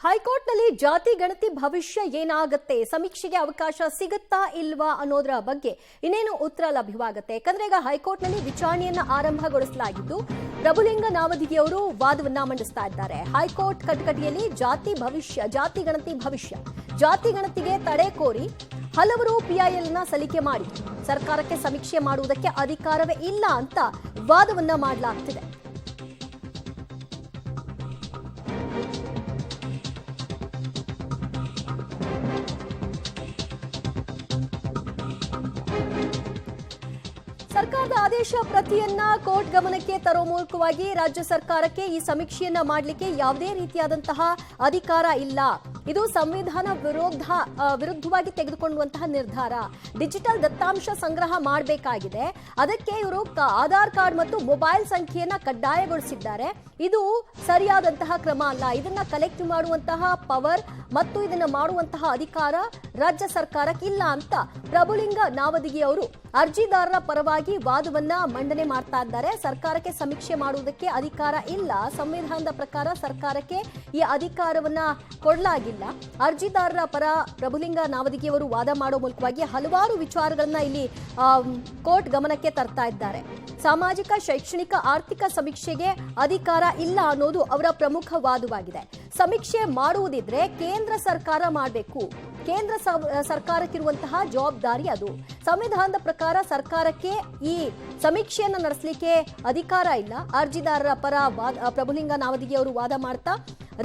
ಹೈಕೋರ್ಟ್ನಲ್ಲಿ ಜಾತಿ ಗಣತಿ ಭವಿಷ್ಯ ಏನಾಗುತ್ತೆ, ಸಮೀಕ್ಷೆಗೆ ಅವಕಾಶ ಸಿಗುತ್ತಾ ಇಲ್ವಾ ಅನ್ನೋದರ ಬಗ್ಗೆ ಇನ್ನೇನು ಉತ್ತರ ಲಭ್ಯವಾಗುತ್ತೆ. ಯಾಕಂದ್ರೆ ಈಗ ಹೈಕೋರ್ಟ್ನಲ್ಲಿ ವಿಚಾರಣೆಯನ್ನ ಆರಂಭಗೊಳಿಸಲಾಗಿದ್ದು ಪ್ರಭುಲಿಂಗ ನಾವದಿಗೆಯವರು ವಾದವನ್ನ ಮಂಡಿಸ್ತಾ ಇದ್ದಾರೆ. ಹೈಕೋರ್ಟ್ ಕಟಕಟಿಯಲ್ಲಿ ಜಾತಿ ಗಣತಿಗೆ ತಡೆ ಕೋರಿ ಹಲವರು ಪಿಐಎಲ್ ನ ಸಲ್ಲಿಕೆ ಮಾಡಿ ಸರ್ಕಾರಕ್ಕೆ ಸಮೀಕ್ಷೆ ಮಾಡುವುದಕ್ಕೆ ಅಧಿಕಾರವೇ ಇಲ್ಲ ಅಂತ ವಾದವನ್ನ ಮಾಡಲಾಗ್ತಿದೆ. ಸರ್ಕಾರದ ಆದೇಶ ಪ್ರತಿಯನ್ನ ಕೋರ್ಟ್ ಗಮನಕ್ಕೆ ತರೋ ಮೂಲಕವಾಗಿ ರಾಜ್ಯ ಸರ್ಕಾರಕ್ಕೆ ಈ ಸಮೀಕ್ಷೆಯನ್ನ ಮಾಡಲಿಕ್ಕೆ ಯಾವುದೇ ರೀತಿಯಾದಂತಹ ಅಧಿಕಾರ ಇಲ್ಲ. ಇದು ಸಂವಿಧಾನ ವಿರುದ್ಧವಾಗಿ ತೆಗೆದುಕೊಳ್ಳುವಂತಹ ನಿರ್ಧಾರ. ಡಿಜಿಟಲ್ ದತ್ತಾಂಶ ಸಂಗ್ರಹ ಮಾಡಬೇಕಾಗಿದೆ. ಅದಕ್ಕೆ ಇವರು ಆಧಾರ್ ಕಾರ್ಡ್ ಮತ್ತು ಮೊಬೈಲ್ ಸಂಖ್ಯೆಯನ್ನ ಕಡ್ಡಾಯಗೊಳಿಸಿದ್ದಾರೆ. ಇದು ಸರಿಯಾದಂತಹ ಕ್ರಮ ಅಲ್ಲ. ಇದನ್ನ ಕಲೆಕ್ಟ್ ಮಾಡುವಂತಹ ಪವರ್ ಮತ್ತು ಇದನ್ನ ಮಾಡುವಂತಹ ಅಧಿಕಾರ ರಾಜ್ಯ ಸರ್ಕಾರಕ್ಕೆ ಇಲ್ಲ ಅಂತ ಪ್ರಭುಲಿಂಗ ನಾವದಿಗೆ ಅವರು ಅರ್ಜಿದಾರರ ಪರವಾಗಿ ವಾದವನ್ನ ಮಂಡನೆ ಮಾಡ್ತಾ ಇದ್ದಾರೆ. ಸರ್ಕಾರಕ್ಕೆ ಸಮೀಕ್ಷೆ ಮಾಡುವುದಕ್ಕೆ ಅಧಿಕಾರ ಇಲ್ಲ, ಸಂವಿಧಾನದ ಪ್ರಕಾರ ಸರ್ಕಾರಕ್ಕೆ ಈ ಅಧಿಕಾರವನ್ನ ಕೊಡಲಾಗಿಲ್ಲ. ಅರ್ಜಿದಾರರ ಪರ ಪ್ರಭುಲಿಂಗ ನಾವದಿಗೆ ಅವರು ವಾದ ಮಾಡೋ ಮೂಲಕವಾಗಿ ಹಲವಾರು ವಿಚಾರಗಳನ್ನ ಇಲ್ಲಿ ಕೋರ್ಟ್ ಗಮನಕ್ಕೆ ತರ್ತಾ ಇದ್ದಾರೆ. ಸಾಮಾಜಿಕ, ಶೈಕ್ಷಣಿಕ, ಆರ್ಥಿಕ ಸಮೀಕ್ಷೆಗೆ ಅಧಿಕಾರ ಇಲ್ಲ ಅನ್ನೋದು ಅವರ ಪ್ರಮುಖ ವಾದವಾಗಿದೆ. ಸಮೀಕ್ಷೆ ಮಾಡುವುದಿದ್ರೆ ಕೇಂದ್ರ ಸರ್ಕಾರ ಮಾಡಬೇಕು. ಕೇಂದ್ರ ಸರ್ಕಾರಕ್ಕಿರುವಂತಹ ಜವಾಬ್ದಾರಿ ಅದು. ಸಂವಿಧಾನದ ಪ್ರಕಾರ ಸರ್ಕಾರಕ್ಕೆ ಈ ಸಮೀಕ್ಷೆಯನ್ನು ನಡೆಸಲಿಕ್ಕೆ ಅಧಿಕಾರ ಇಲ್ಲ. ಅರ್ಜಿದಾರರ ಪರ ಪ್ರಭುಲಿಂಗ ನಾವದಿಗೆ ಅವರು ವಾದ ಮಾಡ್ತಾ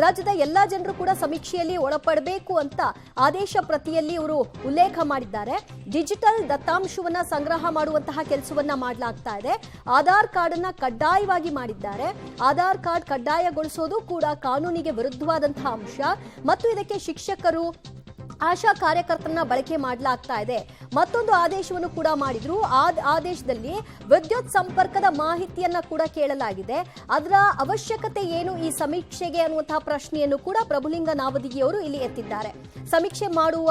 ರಾಜ್ಯದ ಎಲ್ಲಾ ಜನರು ಕೂಡ ಸಮೀಕ್ಷೆಯಲ್ಲಿ ಒಳಪಡಬೇಕು ಅಂತ ಆದೇಶ ಪ್ರತಿಯಲ್ಲಿ ಇವರು ಉಲ್ಲೇಖ ಮಾಡಿದ್ದಾರೆ. ಡಿಜಿಟಲ್ ದತ್ತಾಂಶವನ್ನ ಸಂಗ್ರಹ ಮಾಡುವಂತಹ ಕೆಲಸವನ್ನ ಮಾಡಲಾಗ್ತಾ ಇದೆ. ಆಧಾರ್ ಕಾರ್ಡ್ ಅನ್ನ ಕಡ್ಡಾಯವಾಗಿ ಮಾಡಿದ್ದಾರೆ. ಆಧಾರ್ ಕಾರ್ಡ್ ಕಡ್ಡಾಯಗೊಳಿಸೋದು ಕೂಡ ಕಾನೂನಿಗೆ ವಿರುದ್ಧವಾದಂತಹ ಅಂಶ ಮತ್ತು ಇದಕ್ಕೆ ಶಿಕ್ಷಕರು, ಆಶಾ ಕಾರ್ಯಕರ್ತರನ್ನ ಬಳಕೆ ಮಾಡಲಾಗ್ತಾ ಇದೆ. ಮತ್ತೊಂದು ಆದೇಶವನ್ನು ಕೂಡ ಮಾಡಿದ್ರು. ಆ ಆದೇಶದಲ್ಲಿ ವಿದ್ಯುತ್ ಸಂಪರ್ಕದ ಮಾಹಿತಿಯನ್ನ ಕೂಡ ಕೇಳಲಾಗಿದೆ. ಅದರ ಅವಶ್ಯಕತೆ ಏನು ಈ ಸಮೀಕ್ಷೆಗೆ ಅನ್ನುವಂತಹ ಪ್ರಶ್ನೆಯನ್ನು ಕೂಡ ಪ್ರಭುಲಿಂಗ ನಾವದಿಗೆ ಅವರು ಇಲ್ಲಿ ಎತ್ತಿದ್ದಾರೆ. ಸಮೀಕ್ಷೆ ಮಾಡುವ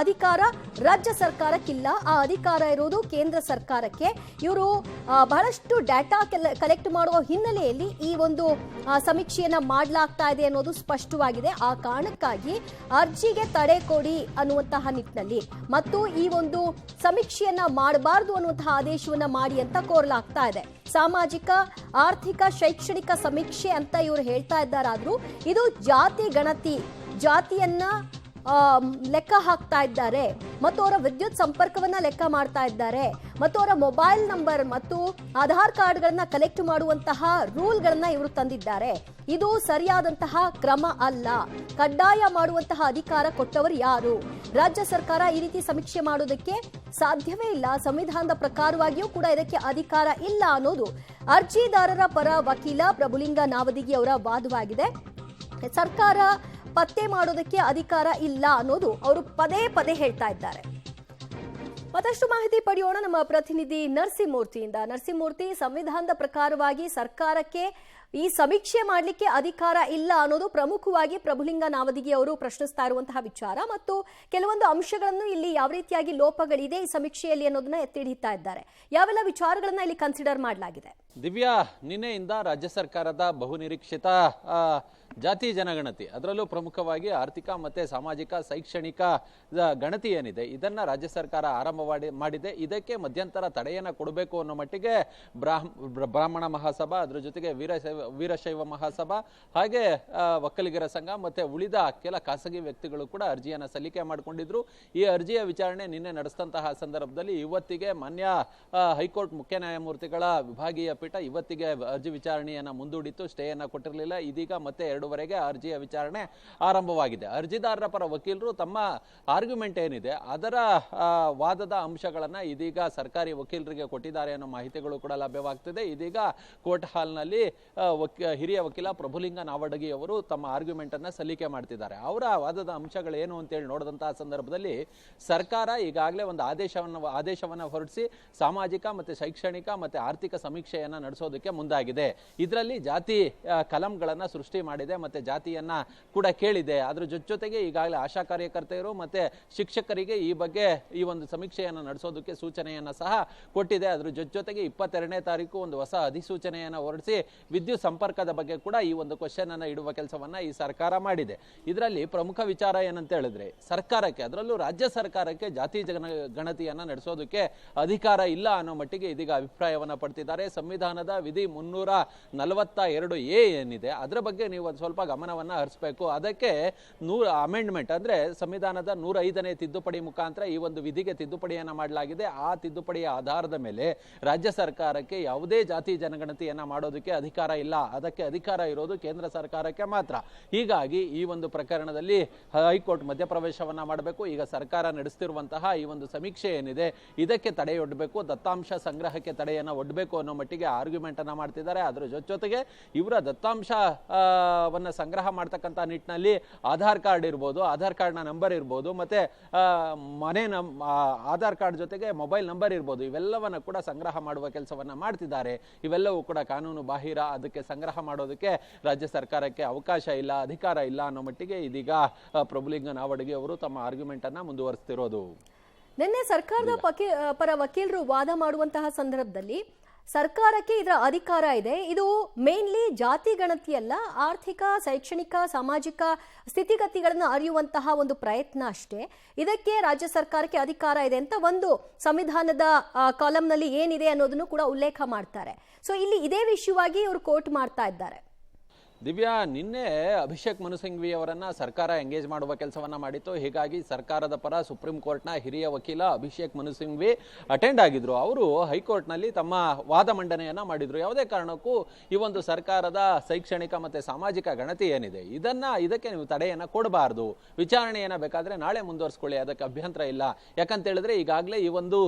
ಅಧಿಕಾರ ರಾಜ್ಯ ಸರ್ಕಾರಕ್ಕಿಲ್ಲ, ಆ ಅಧಿಕಾರ ಇರೋದು ಕೇಂದ್ರ ಸರ್ಕಾರಕ್ಕೆ. ಇವರು ಬಹಳಷ್ಟು ಡಾಟಾ ಕಲೆಕ್ಟ್ ಮಾಡುವ ಹಿನ್ನೆಲೆಯಲ್ಲಿ ಈ ಒಂದು ಸಮೀಕ್ಷೆಯನ್ನ ಮಾಡಲಾಗ್ತಾ ಇದೆ ಅನ್ನೋದು ಸ್ಪಷ್ಟವಾಗಿದೆ. ಆ ಕಾರಣಕ್ಕಾಗಿ ಅರ್ಜಿಗೆ ತಡೆ ಕೊಡಿ ಅನ್ನುವಂತಹ ನಿಟ್ಟಿನಲ್ಲಿ ಮತ್ತು ಈ ಒಂದು ಸಮೀಕ್ಷೆಯನ್ನ ಮಾಡಬಾರದು ಅನ್ನುವಂತಹ ಆದೇಶವನ್ನ ಮಾಡಿ ಅಂತ ಕೋರಲಾಗ್ತಾ ಇದೆ. ಸಾಮಾಜಿಕ, ಆರ್ಥಿಕ, ಶೈಕ್ಷಣಿಕ ಸಮೀಕ್ಷೆ ಅಂತ ಇವರು ಹೇಳ್ತಾ ಇದ್ದಾರಾದ್ರೂ ಇದು ಜಾತಿ ಗಣತಿ, ಜಾತಿಯನ್ನ ಲೆಕ್ಕ ಹಾಕ್ತಾ ಇದ್ದಾರೆ ಮತ್ತು ಅವರ ವಿದ್ಯುತ್ ಸಂಪರ್ಕವನ್ನ ಲೆಕ್ಕ ಮಾಡ್ತಾ ಇದ್ದಾರೆ ಮತ್ತು ಅವರ ಮೊಬೈಲ್ ನಂಬರ್ ಮತ್ತು ಆಧಾರ್ ಕಾರ್ಡ್ಗಳನ್ನ ಕಲೆಕ್ಟ್ ಮಾಡುವಂತಹ ರೂಲ್ಗಳನ್ನ ಇವರು ತಂದಿದ್ದಾರೆ. ಇದು ಸರಿಯಾದಂತಹ ಕ್ರಮ ಅಲ್ಲ. ಕಡ್ಡಾಯ ಮಾಡುವಂತಹ ಅಧಿಕಾರ ಕೊಟ್ಟವರು ಯಾರು? ರಾಜ್ಯ ಸರ್ಕಾರ ಈ ರೀತಿ ಸಮೀಕ್ಷೆ ಮಾಡೋದಕ್ಕೆ ಸಾಧ್ಯವೇ ಇಲ್ಲ. ಸಂವಿಧಾನದ ಪ್ರಕಾರವಾಗಿಯೂ ಕೂಡ ಇದಕ್ಕೆ ಅಧಿಕಾರ ಇಲ್ಲ ಅನ್ನೋದು ಅರ್ಜಿದಾರರ ಪರ ವಕೀಲ ಪ್ರಭುಲಿಂಗ ನಾವದಿಗೆ ಅವರ ವಾದವಾಗಿದೆ. ಸರ್ಕಾರ ಪತ್ತೆ ಮಾಡೋದಕ್ಕೆ ಅಧಿಕಾರ ಇಲ್ಲ ಅನ್ನೋದು ಅವರು ಪದೇ ಪದೇ ಹೇಳ್ತಾ ಇದ್ದಾರೆ. ಮತ್ತಷ್ಟು ಮಾಹಿತಿ ಪಡೆಯೋಣ ನಮ್ಮ ಪ್ರತಿನಿಧಿ ನರಸಿಂಹಮೂರ್ತಿಯಿಂದ. ನರಸಿಂಹಮೂರ್ತಿ, ಸಂವಿಧಾನದ ಪ್ರಕಾರವಾಗಿ ಸರ್ಕಾರಕ್ಕೆ ಈ ಸಮೀಕ್ಷೆ ಮಾಡಲಿಕ್ಕೆ ಅಧಿಕಾರ ಇಲ್ಲ ಅನ್ನೋದು ಪ್ರಮುಖವಾಗಿ ಪ್ರಭುಲಿಂಗ ನಾವದಿಗೆ ಅವರು ಪ್ರಶ್ನಿಸ್ತಾ ಇರುವಂತಹ ವಿಚಾರ ಮತ್ತು ಕೆಲವೊಂದು ಅಂಶಗಳನ್ನು ಇಲ್ಲಿ ಯಾವ ರೀತಿಯಾಗಿ ಲೋಪಗಳಿದೆ ಈ ಸಮೀಕ್ಷೆಯಲ್ಲಿ ಅನ್ನೋದನ್ನ ಎತ್ತಿ ಹಿಡಿತಾ ಇದ್ದಾರೆ. ಯಾವೆಲ್ಲ ವಿಚಾರಗಳನ್ನ ಇಲ್ಲಿ ಕನ್ಸಿಡರ್ ಮಾಡಲಾಗಿದೆ? ದಿವ್ಯಾ, ನಿನ್ನೆಯಿಂದ ರಾಜ್ಯ ಸರ್ಕಾರದ ಬಹುನಿರೀಕ್ಷಿತ ಜಾತಿ ಜನಗಣತಿ, ಅದರಲ್ಲೂ ಪ್ರಮುಖವಾಗಿ ಆರ್ಥಿಕ ಮತ್ತೆ ಸಾಮಾಜಿಕ, ಶೈಕ್ಷಣಿಕ ಗಣತಿ ಏನಿದೆ ಇದನ್ನ ರಾಜ್ಯ ಸರ್ಕಾರ ಆರಂಭ ಮಾಡಿದೆ. ಇದಕ್ಕೆ ಮಧ್ಯಂತರ ತಡೆಯನ್ನ ಕೊಡಬೇಕು ಅನ್ನೋ ಮಟ್ಟಿಗೆ ಬ್ರಾಹ್ಮಣ ಮಹಾಸಭಾ, ಅದರ ಜೊತೆಗೆ ವೀರಶೈವ ಮಹಾಸಭಾ, ಹಾಗೆ ಒಕ್ಕಲಿಗರ ಸಂಘ ಮತ್ತೆ ಉಳಿದ ಕೆಲ ಖಾಸಗಿ ವ್ಯಕ್ತಿಗಳು ಕೂಡ ಅರ್ಜಿಯನ್ನ ಸಲ್ಲಿಕೆ ಮಾಡಿಕೊಂಡಿದ್ರು. ಈ ಅರ್ಜಿಯ ವಿಚಾರಣೆ ನಿನ್ನೆ ನಡೆಸಿದಂತಹ ಸಂದರ್ಭದಲ್ಲಿ ಇವತ್ತಿಗೆ ಮಾನ್ಯ ಹೈಕೋರ್ಟ್ ಮುಖ್ಯ ನ್ಯಾಯಮೂರ್ತಿಗಳ ವಿಭಾಗೀಯ ಪೀಠ ಇವತ್ತಿಗೆ ಅರ್ಜಿ ವಿಚಾರಣೆಯನ್ನ ಮುಂದೂಡಿತ್ತು. ಸ್ಟೇಯನ್ನ ಕೊಟ್ಟಿರಲಿಲ್ಲ. ಇದೀಗ ಮತ್ತೆ 2ವರೆಗೆ ಅರ್ಜಿಯ ವಿಚಾರಣೆ ಆರಂಭವಾಗಿದೆ. ಅರ್ಜಿದಾರರ ಪರ ವಕೀಲರು ತಮ್ಮ ಆರ್ಗ್ಯುಮೆಂಟ್ ಏನಿದೆ ಅದರ ವಾದದ ಅಂಶಗಳನ್ನ ಇದೀಗ ಸರ್ಕಾರಿ ವಕೀಲರಿಗೆ ಕೊಟ್ಟಿದ್ದಾರೆ ಅನ್ನೋ ಮಾಹಿತಿಗಳು ಕೂಡ ಲಭ್ಯವಾಗ್ತಿದೆ. ಇದೀಗ ಕೋರ್ಟ್ ಹಾಲ್ನಲ್ಲಿ ಹಿರಿಯ ವಕೀಲ ಪ್ರಭುಲಿಂಗ ನಾವದಿಗೆ ಅವರು ತಮ್ಮ ಆರ್ಗ್ಯುಮೆಂಟ್ ಅನ್ನ ಸಲ್ಲಿಕೆ ಮಾಡ್ತಿದ್ದಾರೆ. ಅವರ ವಾದದ ಅಂಶಗಳು ಏನು ಅಂತೇಳಿ ನೋಡಿದಂತಹ ಸಂದರ್ಭದಲ್ಲಿ ಸರ್ಕಾರ ಈಗಾಗಲೇ ಒಂದು ಆದೇಶವನ್ನ ಹೊರಡಿಸಿ ಸಾಮಾಜಿಕ ಮತ್ತೆ ಶೈಕ್ಷಣಿಕ ಮತ್ತೆ ಆರ್ಥಿಕ ಸಮೀಕ್ಷೆಯನ್ನ ನಡೆಸೋದಕ್ಕೆ ಮುಂದಾಗಿದೆ. ಇದರಲ್ಲಿ ಜಾತಿ ಕಲಂಗಳನ್ನ ಸೃಷ್ಟಿ ಮಾಡಿದೆ. ಮಾಡಿದೆ ಮತ್ತೆ ಜಾತಿಯನ್ನ ಕೂಡ ಕೇಳಿದೆ. ಅದ್ರ ಜೊತೆಗೆ ಈಗಾಗಲೇ ಆಶಾ ಕಾರ್ಯಕರ್ತೆಯರು ಮತ್ತೆ ಶಿಕ್ಷಕರಿಗೆ ಈ ಬಗ್ಗೆ ಈ ಒಂದು ಸಮೀಕ್ಷೆಯನ್ನು ನಡೆಸೋದಕ್ಕೆ ಸೂಚನೆಯನ್ನ ಸಹ ಕೊಟ್ಟಿದೆ. ಅದ್ರ ಜೊತೆಗೆ 22ನೇ ತಾರೀಕು ಒಂದು ಹೊಸ ಅಧಿಸೂಚನೆಯನ್ನು ಹೊರಡಿಸಿ ವಿದ್ಯುತ್ ಸಂಪರ್ಕದ ಬಗ್ಗೆ ಕೂಡ ಈ ಒಂದು ಕ್ವಶನ್ ಅನ್ನ ಇಡುವ ಕೆಲಸವನ್ನ ಈ ಸರ್ಕಾರ ಮಾಡಿದೆ. ಇದರಲ್ಲಿ ಪ್ರಮುಖ ವಿಚಾರ ಏನಂತ ಹೇಳಿದ್ರೆ, ಸರ್ಕಾರಕ್ಕೆ, ಅದರಲ್ಲೂ ರಾಜ್ಯ ಸರ್ಕಾರಕ್ಕೆ ಜಾತಿ ಗಣತಿಯನ್ನ ನಡೆಸೋದಕ್ಕೆ ಅಧಿಕಾರ ಇಲ್ಲ ಅನ್ನೋ ಮಟ್ಟಿಗೆ ಇದೀಗ ಅಭಿಪ್ರಾಯವನ್ನ ಪಡ್ತಿದ್ದಾರೆ. ಸಂವಿಧಾನದ ವಿಧಿ 342A ಏನಿದೆ ಅದರ ಬಗ್ಗೆ ನೀವು ಒಂದು ಸ್ವಲ್ಪ ಗಮನವನ್ನ ಹರಿಸಬೇಕು. ಅದಕ್ಕೆ ಅಮೆಂಡ್ಮೆಂಟ್ ಅಂದ್ರೆ ಸಂವಿಧಾನದ 105ನೇ ತಿದ್ದುಪಡಿ ಮುಖಾಂತರ ಈ ಒಂದು ವಿಧಿಗೆ ತಿದ್ದುಪಡಿಯನ್ನ ಮಾಡಲಾಗಿದೆ. ಆ ತಿದ್ದುಪಡಿಯ ಆಧಾರದ ಮೇಲೆ ರಾಜ್ಯ ಸರ್ಕಾರಕ್ಕೆ ಯಾವುದೇ ಜಾತಿ ಜನಗಣತಿಯನ್ನ ಮಾಡೋದಕ್ಕೆ ಅಧಿಕಾರ ಇಲ್ಲ. ಅದಕ್ಕೆ ಅಧಿಕಾರ ಇರೋದು ಕೇಂದ್ರ ಸರ್ಕಾರಕ್ಕೆ ಮಾತ್ರ. ಹೀಗಾಗಿ ಈ ಒಂದು ಪ್ರಕರಣದಲ್ಲಿ ಹೈಕೋರ್ಟ್ ಮಧ್ಯಪ್ರವೇಶವನ್ನ ಮಾಡಬೇಕು. ಈಗ ಸರ್ಕಾರ ನಡೆಸ್ತಿರುವಂತಹ ಈ ಒಂದು ಸಮೀಕ್ಷೆ ಏನಿದೆ ಇದಕ್ಕೆ ತಡೆಯೊಡ್ಡಬೇಕು, ದತ್ತಾಂಶ ಸಂಗ್ರಹಕ್ಕೆ ತಡೆಯನ್ನ ಒಡ್ಡಬೇಕು ಅನ್ನೋ ಮಟ್ಟಿಗೆ ಆರ್ಗ್ಯುಮೆಂಟ್ ಅನ್ನ ಮಾಡ್ತಿದ್ದಾರೆ. ಅದರ ಜೊತೆಗೆ ಇವರ ದತ್ತಾಂಶವನ್ನ ಸಂಗ್ರಹ ಮಾಡ್ತಕ್ಕಂಥ ನಿಟ್ಟಿನಲ್ಲಿ ಆಧಾರ್ ಕಾರ್ಡ್ ಇರ್ಬೋದು, ಆಧಾರ್ ಕಾರ್ಡ್ನ ನಂಬರ್ ಇರ್ಬೋದು, ಮತ್ತೆ ಆಧಾರ್ ಕಾರ್ಡ್ ಜೊತೆಗೆ ಮೊಬೈಲ್ ನಂಬರ್ ಇರ್ಬೋದು, ಇವೆಲ್ಲವನ್ನ ಕೂಡ ಸಂಗ್ರಹ ಮಾಡುವ ಕೆಲಸವನ್ನ ಮಾಡ್ತಿದ್ದಾರೆ. ಇವೆಲ್ಲವೂ ಕೂಡ ಕಾನೂನು ಬಾಹಿರ. ಅದಕ್ಕೆ ಸಂಗ್ರಹ ಮಾಡೋದಕ್ಕೆ ರಾಜ್ಯ ಸರ್ಕಾರಕ್ಕೆ ಅವಕಾಶ ಇಲ್ಲ, ಅಧಿಕಾರ ಇಲ್ಲ ಅನ್ನೋ ಮಟ್ಟಿಗೆ ಇದೀಗ ಪ್ರಭುಲಿಂಗ ನಾವಡಗಿ ಅವರು ತಮ್ಮ ಆರ್ಗ್ಯುಮೆಂಟ್ ಅನ್ನ ಮುಂದುವರಿಸ್ತಿರೋದು. ನಿನ್ನೆ ಸರ್ಕಾರದ ಪರ ವಕೀಲರು ವಾದ ಮಾಡುವಂತಹ ಸಂದರ್ಭದಲ್ಲಿ ಸರ್ಕಾರಕ್ಕೆ ಇದರ ಅಧಿಕಾರ ಇದೆ, ಇದು ಮೇನ್ಲಿ ಜಾತಿ ಗಣತಿಯಲ್ಲ, ಆರ್ಥಿಕ, ಶೈಕ್ಷಣಿಕ, ಸಾಮಾಜಿಕ ಸ್ಥಿತಿಗತಿಗಳನ್ನು ಅರಿಯುವಂತಹ ಒಂದು ಪ್ರಯತ್ನ ಅಷ್ಟೇ, ಇದಕ್ಕೆ ರಾಜ್ಯ ಸರ್ಕಾರಕ್ಕೆ ಅಧಿಕಾರ ಇದೆ ಅಂತ ಒಂದು ಸಂವಿಧಾನದ ಕಾಲಂನಲ್ಲಿ ಏನಿದೆ ಅನ್ನೋದನ್ನು ಕೂಡ ಉಲ್ಲೇಖ ಮಾಡ್ತಾರೆ. ಸೊ ಇಲ್ಲಿ ಇದೇ ವಿಷಯವಾಗಿ ಇವರು ಕೋರ್ಟ್ ಮಾಡ್ತಾ ಇದ್ದಾರೆ. ದಿವ್ಯಾ, ನಿನ್ನೆ ಅಭಿಷೇಕ್ ಮನು ಸಿಂಘ್ವಿ ಅವರನ್ನ ಸರ್ಕಾರ ಎಂಗೇಜ್ ಮಾಡುವ ಕೆಲಸವನ್ನ ಮಾಡಿತ್ತು. ಹೀಗಾಗಿ ಸರ್ಕಾರದ ಪರ ಸುಪ್ರೀಂ ಕೋರ್ಟ್ನ ಹಿರಿಯ ವಕೀಲ ಅಭಿಷೇಕ್ ಮನು ಸಿಂಘ್ವಿ ಅಟೆಂಡ್ ಆಗಿದ್ರು. ಅವರು ಹೈಕೋರ್ಟ್ನಲ್ಲಿ ತಮ್ಮ ವಾದ ಮಂಡನೆಯನ್ನ ಮಾಡಿದ್ರು. ಯಾವುದೇ ಕಾರಣಕ್ಕೂ ಈ ಒಂದು ಸರ್ಕಾರದ ಶೈಕ್ಷಣಿಕ ಮತ್ತೆ ಸಾಮಾಜಿಕ ಗಣತಿ ಏನಿದೆ ಇದಕ್ಕೆ ನೀವು ತಡೆಯನ್ನ ಕೊಡಬಾರದು, ವಿಚಾರಣೆಯನ್ನ ಬೇಕಾದ್ರೆ ನಾಳೆ ಮುಂದುವರಿಸಿಕೊಳ್ಳಿ, ಅದಕ್ಕೆ ಅಭ್ಯಂತರ ಇಲ್ಲ. ಯಾಕಂತ ಹೇಳಿದ್ರೆ ಈಗಾಗಲೇ ಈ ಒಂದು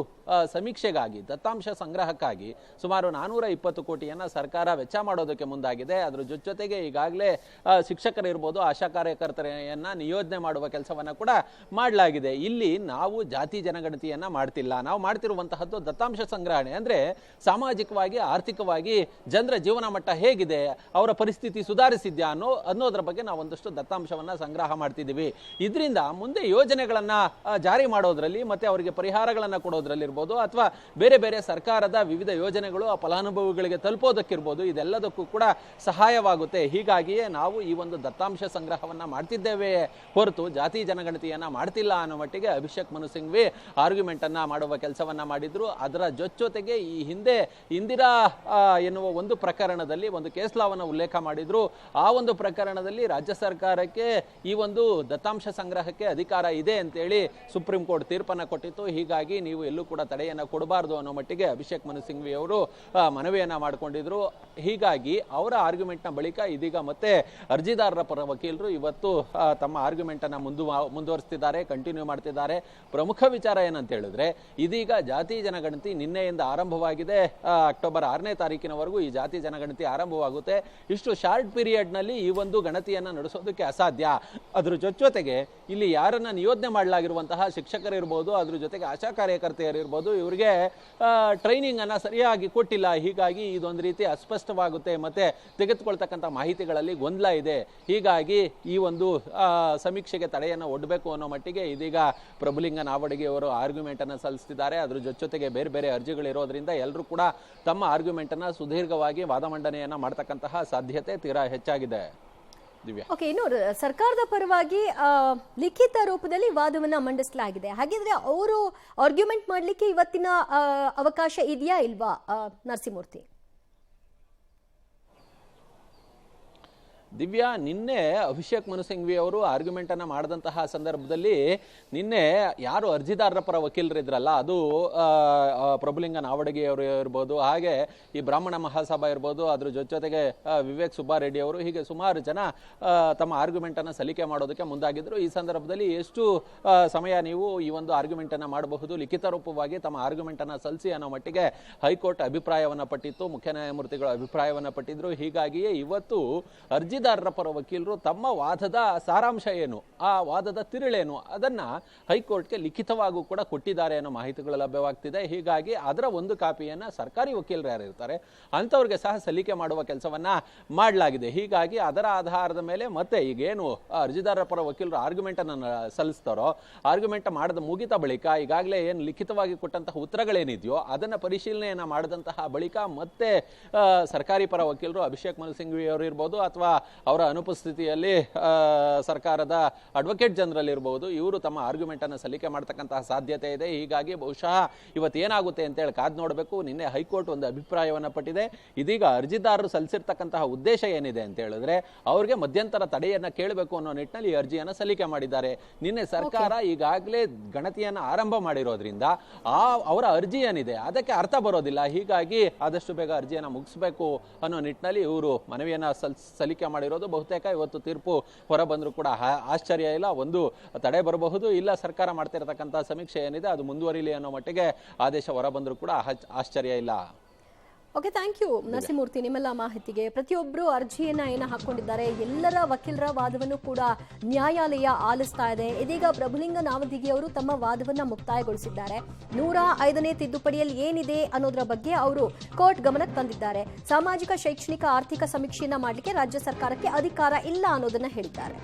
ಸಮೀಕ್ಷೆಗಾಗಿ, ದತ್ತಾಂಶ ಸಂಗ್ರಹಕ್ಕಾಗಿ ಸುಮಾರು 420 ಕೋಟಿಯನ್ನ ಸರ್ಕಾರ ವೆಚ್ಚ ಮಾಡೋದಕ್ಕೆ ಮುಂದಾಗಿದೆ. ಅದ್ರ ಜೊತೆಗೆ ಈಗಾಗಲೇ ಶಿಕ್ಷಕರಿರ್ಬೋದು, ಆಶಾ ಕಾರ್ಯಕರ್ತರನ್ನ ನಿಯೋಜನೆ ಮಾಡುವ ಕೆಲಸವನ್ನ ಕೂಡ ಮಾಡಲಾಗಿದೆ. ಇಲ್ಲಿ ನಾವು ಜಾತಿ ಜನಗಣತಿಯನ್ನ ಮಾಡ್ತಿಲ್ಲ, ನಾವು ಮಾಡ್ತಿರುವಂತಹದ್ದು ದತ್ತಾಂಶ ಸಂಗ್ರಹಣೆ. ಅಂದ್ರೆ ಸಾಮಾಜಿಕವಾಗಿ, ಆರ್ಥಿಕವಾಗಿ ಜನರ ಜೀವನ ಮಟ್ಟ ಹೇಗಿದೆ, ಅವರ ಪರಿಸ್ಥಿತಿ ಸುಧಾರಿಸಿದ್ಯಾ ಅನ್ನೋದ್ರ ಬಗ್ಗೆ ನಾವು ಒಂದಷ್ಟು ದತ್ತಾಂಶವನ್ನ ಸಂಗ್ರಹ ಮಾಡ್ತಿದ್ದೀವಿ. ಇದರಿಂದ ಮುಂದೆ ಯೋಜನೆಗಳನ್ನ ಜಾರಿ ಮಾಡೋದ್ರಲ್ಲಿ ಮತ್ತೆ ಅವರಿಗೆ ಪರಿಹಾರಗಳನ್ನ ಕೊಡೋದ್ರಲ್ಲಿ ಇರ್ಬೋದು, ಅಥವಾ ಬೇರೆ ಬೇರೆ ಸರ್ಕಾರದ ವಿವಿಧ ಯೋಜನೆಗಳು ಆ ಫಲಾನುಭವಿಗಳಿಗೆ ತಲುಪೋದಕ್ಕಿರ್ಬೋದು, ಇದೆಲ್ಲದಕ್ಕೂ ಕೂಡ ಸಹಾಯವಾಗುತ್ತೆ. ಹೀಗಾಗಿಯೇ ನಾವು ಈ ಒಂದು ದತ್ತಾಂಶ ಸಂಗ್ರಹವನ್ನ ಮಾಡ್ತಿದ್ದೇವೆ ಹೊರತು ಜಾತಿ ಜನಗಣತಿಯನ್ನ ಮಾಡ್ತಿಲ್ಲ ಅನ್ನೋ ಮಟ್ಟಿಗೆ ಅಭಿಷೇಕ್ ಮನು ಸಿಂಘ್ವಿ ಆರ್ಗ್ಯುಮೆಂಟ್ ಅನ್ನ ಮಾಡುವ ಕೆಲಸವನ್ನ ಮಾಡಿದ್ರು. ಅದರ ಜೊತೆಗೆ ಈ ಹಿಂದೆ ಇಂದಿರಾ ಎನ್ನುವ ಒಂದು ಪ್ರಕರಣದಲ್ಲಿ ಒಂದು ಕೇಸ್ ಲಾವನ್ನ ಉಲ್ಲೇಖ ಮಾಡಿದ್ರು. ಆ ಒಂದು ಪ್ರಕರಣದಲ್ಲಿ ರಾಜ್ಯ ಸರ್ಕಾರಕ್ಕೆ ಈ ಒಂದು ದತ್ತಾಂಶ ಸಂಗ್ರಹಕ್ಕೆ ಅಧಿಕಾರ ಇದೆ ಅಂತೇಳಿ ಸುಪ್ರೀಂ ಕೋರ್ಟ್ ತೀರ್ಪನ್ನ ಕೊಟ್ಟಿತ್ತು. ಹೀಗಾಗಿ ನೀವು ಎಲ್ಲೂ ಕೂಡ ತಡೆಯನ್ನ ಕೊಡಬಾರದು ಅನ್ನೋ ಮಟ್ಟಿಗೆ ಅಭಿಷೇಕ್ ಮನು ಸಿಂಘ್ವಿ ಅವರು ಮನವಿಯನ್ನ ಮಾಡಿಕೊಂಡಿದ್ರು. ಹೀಗಾಗಿ ಅವರ ಆರ್ಗ್ಯುಮೆಂಟ್ ನ ಬಳಿಕ ಇದೀಗ ಮತ್ತೆ ಅರ್ಜಿದಾರರ ಪರ ವಕೀಲರು ಇವತ್ತು ತಮ್ಮ ಆರ್ಗ್ಯುಮೆಂಟ್ ಅನ್ನ ಮುಂದುವರಿಸ್ತಿದ್ದಾರೆ, ಕಂಟಿನ್ಯೂ ಮಾಡ್ತಿದ್ದಾರೆ. ಪ್ರಮುಖ ವಿಚಾರ ಏನಂತ ಹೇಳಿದ್ರೆ, ಇದೀಗ ಜಾತಿ ಜನಗಣತಿ ನಿನ್ನೆಯಿಂದ ಆರಂಭವಾಗಿದೆ. ಅಕ್ಟೋಬರ್ 6ನೇ ತಾರೀಕಿನವರೆಗೂ ಈ ಜಾತಿ ಜನಗಣತಿ ಆರಂಭವಾಗುತ್ತೆ. ಇಷ್ಟು ಶಾರ್ಟ್ ಪೀರಿಯಡ್ ನಲ್ಲಿ ಈ ಒಂದು ಗಣತಿಯನ್ನ ನಡೆಸೋದಕ್ಕೆ ಅಸಾಧ್ಯ. ಅದ್ರ ಜೊತೆಗೆ ಇಲ್ಲಿ ಯಾರನ್ನ ನಿಯೋಜನೆ ಮಾಡಲಾಗಿರುವಂತಹ ಶಿಕ್ಷಕರಿರ್ಬೋದು, ಅದ್ರ ಜೊತೆಗೆ ಆಶಾ ಕಾರ್ಯಕರ್ತೆಯರಿರ್ಬೋದು, ಇವರಿಗೆ ಟ್ರೈನಿಂಗ್ ಅನ್ನ ಸರಿಯಾಗಿ ಕೊಟ್ಟಿಲ್ಲ. ಹೀಗಾಗಿ ಇದೊಂದು ರೀತಿ ಅಸ್ಪಷ್ಟವಾಗುತ್ತೆ, ಮತ್ತೆ ತೆಗೆದುಕೊಳ್ತಕ್ಕಂಥ ಮಾಹಿತಿಗಳಲ್ಲಿ ಗೊಂದಲ ಇದೆ. ಹೀಗಾಗಿ ಈ ಒಂದು ಸಮೀಕ್ಷೆಗೆ ತಡೆಯನ್ನು ಒಡ್ಡಬೇಕು ಅನ್ನೋ ಮಟ್ಟಿಗೆ ಇದೀಗ ಪ್ರಭುಲಿಂಗ ನಾವಡಗಿ ಅವರು ಆರ್ಗ್ಯುಮೆಂಟ್ ಅನ್ನು ಸಲ್ಲಿಸುತ್ತಿದ್ದಾರೆ. ಅದ್ರ ಜೊತೆಗೆ ಬೇರೆ ಬೇರೆ ಅರ್ಜಿಗಳಿರೋದ್ರಿಂದ ಎಲ್ಲರೂ ಕೂಡ ತಮ್ಮ ಆರ್ಗ್ಯುಮೆಂಟ್ ಅನ್ನ ಸುದೀರ್ಘವಾಗಿ ವಾದ ಮಂಡನೆಯನ್ನ ಮಾಡತಕ್ಕಂತಹ ಸಾಧ್ಯತೆ ತೀರಾ ಹೆಚ್ಚಾಗಿದೆ. ಓಕೆ, ಇನ್ನು ಸರ್ಕಾರದ ಪರವಾಗಿ ಲಿಖಿತ ರೂಪದಲ್ಲಿ ವಾದವನ್ನ ಮಂಡಿಸಲಾಗಿದೆ. ಹಾಗಿದ್ರೆ ಅವರು ಆರ್ಗ್ಯುಮೆಂಟ್ ಮಾಡ್ಲಿಕ್ಕೆ ಇವತ್ತಿನ ಅವಕಾಶ ಇದೆಯಾ ಇಲ್ವಾ ನರಸಿಂಹಮೂರ್ತಿ? ದಿವ್ಯಾ, ನಿನ್ನೆ ಅಭಿಷೇಕ್ ಮನು ಸಿಂಘ್ವಿ ಅವರು ಆರ್ಗ್ಯುಮೆಂಟ್ ಅನ್ನ ಮಾಡಿದಂತಹ ಸಂದರ್ಭದಲ್ಲಿ ನಿನ್ನೆ ಯಾರು ಅರ್ಜಿದಾರರ ಪರ ವಕೀಲರಿದ್ರಲ್ಲ, ಅದು ಪ್ರಭುಲಿಂಗ ನಾವಡಗಿ ಅವರು ಇರ್ಬೋದು, ಹಾಗೆ ಈ ಬ್ರಾಹ್ಮಣ ಮಹಾಸಭಾ ಇರ್ಬೋದು, ಅದ್ರ ಜೊತೆಗೆ ವಿವೇಕ್ ಸುಬ್ಬಾರೆಡ್ಡಿ ಅವರು, ಹೀಗೆ ಸುಮಾರು ಜನ ತಮ್ಮ ಆರ್ಗ್ಯುಮೆಂಟ್ ಅನ್ನ ಸಲ್ಲಿಕೆ ಮಾಡೋದಕ್ಕೆ ಮುಂದಾಗಿದ್ರು. ಈ ಸಂದರ್ಭದಲ್ಲಿ ಎಷ್ಟು ಸಮಯ ನೀವು ಈ ಒಂದು ಆರ್ಗ್ಯುಮೆಂಟ್ ಅನ್ನ ಮಾಡಬಹುದು, ಲಿಖಿತ ರೂಪವಾಗಿ ತಮ್ಮ ಆರ್ಗ್ಯುಮೆಂಟ್ ಅನ್ನ ಸಲ್ಲಿಸಿ ಅನ್ನೋ ಮಟ್ಟಿಗೆ ಹೈಕೋರ್ಟ್ ಅಭಿಪ್ರಾಯವನ್ನ ಪಟ್ಟಿತ್ತು, ಮುಖ್ಯ ನ್ಯಾಯಮೂರ್ತಿಗಳು ಅಭಿಪ್ರಾಯವನ್ನ ಪಟ್ಟಿದ್ರು. ಹೀಗಾಗಿಯೇ ಇವತ್ತು ಅರ್ಜಿ ಅರ್ಜಿದಾರರ ಪರ ವಕೀಲರು ತಮ್ಮ ವಾದದ ಸಾರಾಂಶ ಏನು, ಆ ವಾದದ ತಿರುಳೇನು ಅದನ್ನ ಹೈಕೋರ್ಟ್ಗೆ ಲಿಖಿತವಾಗೂ ಕೂಡ ಕೊಟ್ಟಿದ್ದಾರೆ ಅನ್ನೋ ಮಾಹಿತಿಗಳು ಲಭ್ಯವಾಗ್ತಿದೆ. ಹೀಗಾಗಿ ಅದರ ಒಂದು ಕಾಪಿಯನ್ನ ಸರ್ಕಾರಿ ವಕೀಲರು ಯಾರಿರ್ತಾರೆ ಅಂಥವ್ರಿಗೆ ಸಹ ಸಲ್ಲಿಕೆ ಮಾಡುವ ಕೆಲಸವನ್ನ ಮಾಡಲಾಗಿದೆ. ಹೀಗಾಗಿ ಅದರ ಆಧಾರದ ಮೇಲೆ ಮತ್ತೆ ಈಗೇನು ಅರ್ಜಿದಾರರ ಪರ ವಕೀಲರು ಆರ್ಗ್ಯುಮೆಂಟ್ ಅನ್ನು ಸಲ್ಲಿಸ್ತಾರೋ, ಆರ್ಗ್ಯುಮೆಂಟ್ ಮಾಡಿದ ಮುಗಿದ ಬಳಿಕ ಈಗಾಗಲೇ ಏನು ಲಿಖಿತವಾಗಿ ಕೊಟ್ಟಂತಹ ಉತ್ತರಗಳೇನಿದೆಯೋ ಅದನ್ನ ಪರಿಶೀಲನೆಯನ್ನ ಮಾಡಿದಂತಹ ಬಳಿಕ ಮತ್ತೆ ಸರ್ಕಾರಿ ಪರ ವಕೀಲರು ಅಭಿಷೇಕ್ ಮನು ಸಿಂಘ್ವಿ ಅವರು ಇರ್ಬೋದು ಅಥವಾ ಅವರ ಅನುಪಸ್ಥಿತಿಯಲ್ಲಿ ಸರ್ಕಾರದ ಅಡ್ವೊಕೇಟ್ ಜನರಲ್ ಇರಬಹುದು, ಇವರು ತಮ್ಮ ಆರ್ಗ್ಯುಮೆಂಟ್ ಅನ್ನು ಸಲ್ಲಿಕೆ ಮಾಡತಕ್ಕಂತಹ ಸಾಧ್ಯತೆ ಇದೆ. ಹೀಗಾಗಿ ಬಹುಶಃ ಇವತ್ತೇನಾಗುತ್ತೆ ಅಂತ ಹೇಳಿ ಕಾದ್ ನೋಡಬೇಕು. ನಿನ್ನೆ ಹೈಕೋರ್ಟ್ ಒಂದು ಅಭಿಪ್ರಾಯವನ್ನ ಪಟ್ಟಿದೆ. ಇದೀಗ ಅರ್ಜಿದಾರರು ಸಲ್ಲಿಸಿರ್ತಕ್ಕಂತಹ ಉದ್ದೇಶ ಏನಿದೆ ಅಂತ ಹೇಳಿದ್ರೆ ಅವ್ರಿಗೆ ಮಧ್ಯಂತರ ತಡೆಯನ್ನ ಕೇಳಬೇಕು ಅನ್ನೋ ನಿಟ್ಟಿನಲ್ಲಿ ಈ ಅರ್ಜಿಯನ್ನ ಸಲ್ಲಿಕೆ ಮಾಡಿದ್ದಾರೆ. ನಿನ್ನೆ ಸರ್ಕಾರ ಈಗಾಗಲೇ ಗಣತಿಯನ್ನ ಆರಂಭ ಮಾಡಿರೋದ್ರಿಂದ ಅವರ ಅರ್ಜಿ ಏನಿದೆ ಅದಕ್ಕೆ ಅರ್ಥ ಬರೋದಿಲ್ಲ. ಹೀಗಾಗಿ ಆದಷ್ಟು ಬೇಗ ಅರ್ಜಿಯನ್ನ ಮುಗಿಸಬೇಕು ಅನ್ನೋ ನಿಟ್ಟಿನಲ್ಲಿ ಇವರು ಮನವಿಯನ್ನ ಸಲ್ಲಿಕೆ ಮಾಡಿರೋದು. ಬಹುತೇಕ ಇವತ್ತು ತೀರ್ಪು ಹೊರ ಬಂದರೂ ಕೂಡ ಆಶ್ಚರ್ಯ ಇಲ್ಲ. ಒಂದು ತಡೆ ಬರಬಹುದು, ಇಲ್ಲ ಸರ್ಕಾರ ಮಾಡ್ತಿರತಕ್ಕಂತಹ ಸಮೀಕ್ಷೆ ಏನಿದೆ ಅದು ಮುಂದುವರಿಲಿ ಅನ್ನೋ ಮಟ್ಟಿಗೆ ಆದೇಶ ಹೊರ ಬಂದರೂ ಕೂಡ ಆಶ್ಚರ್ಯ ಇಲ್ಲ. ಓಕೆ, ಥ್ಯಾಂಕ್ ಯು ನರಸಿಂಹಮೂರ್ತಿ ನಿಮ್ಮೆಲ್ಲ ಮಾಹಿತಿಗೆ. ಪ್ರತಿಯೊಬ್ಬರು ಅರ್ಜಿಯನ್ನ ಹಾಕೊಂಡಿದ್ದಾರೆ. ಎಲ್ಲರ ವಕೀಲರ ವಾದವನ್ನು ಕೂಡ ನ್ಯಾಯಾಲಯ ಆಲಿಸ್ತಾ ಇದೆ. ಇದೀಗ ಪ್ರಭುಲಿಂಗ ನಾವದಿಗಿ ಅವರು ತಮ್ಮ ವಾದವನ್ನ ಮುಕ್ತಾಯಗೊಳಿಸಿದ್ದಾರೆ. 105ನೇ ತಿದ್ದುಪಡಿಯಲ್ಲಿ ಏನಿದೆ ಅನ್ನೋದರ ಬಗ್ಗೆ ಅವರು ಕೋರ್ಟ್ ಗಮನಕ್ಕೆ ತಂದಿದ್ದಾರೆ. ಸಾಮಾಜಿಕ, ಶೈಕ್ಷಣಿಕ, ಆರ್ಥಿಕ ಸಮೀಕ್ಷೆಯನ್ನ ಮಾಡಲಿಕ್ಕೆ ರಾಜ್ಯ ಸರ್ಕಾರಕ್ಕೆ ಅಧಿಕಾರ ಇಲ್ಲ ಅನ್ನೋದನ್ನ ಹೇಳಿದ್ದಾರೆ.